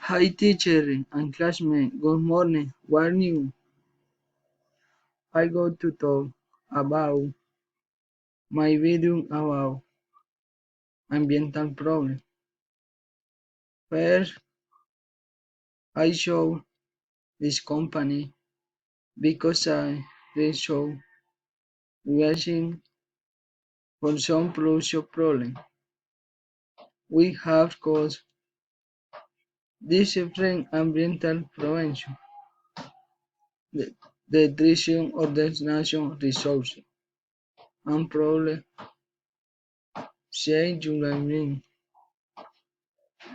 Hi teacher and classmate, good morning. What new? I go to talk about my video about ambiental problem. First, I show this company because they show reaching for some pollution problem. We have caused discipline ambiental prevention, the, the deletion of the national resources, and problem change you.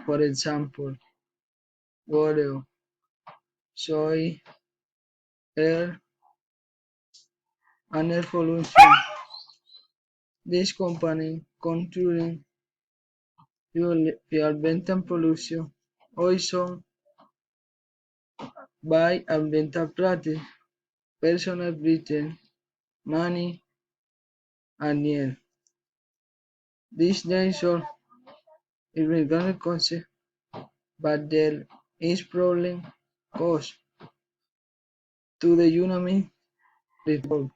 For example, water, soil, air, and air pollution. This company contributing to environmental pollution also by ambiental practice, personal breathing, money, and air. This nature is organic concept, but there is problem caused to the human report.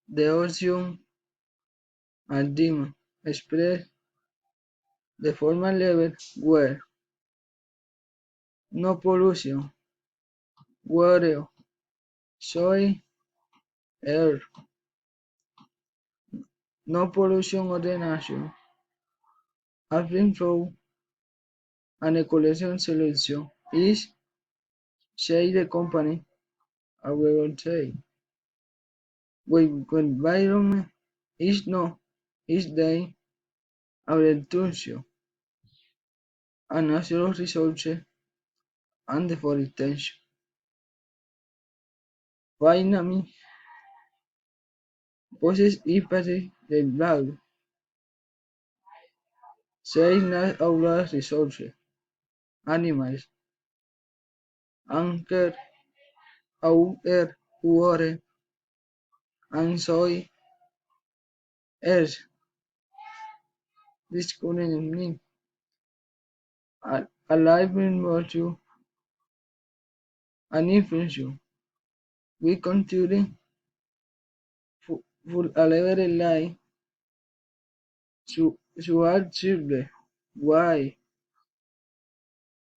The ocean and demand express the formal level where no pollution, water, soil, air, no pollution of the nation have been found and a collection solution is, say the company, I will say, when environment is no, is the agriculture and natural resources and deforestation. Finally, poses empathy the value, say not our resources, animals, anchor, our air, water, and soil, earth, this couldn't mean alive in virtue and influence. We continue full a line su achieve why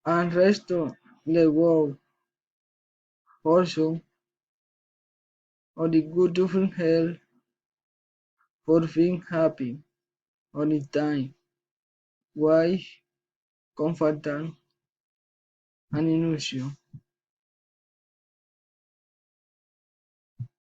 and restore the world also of the good to feel health for being happy on the time. Why comfort and illusion.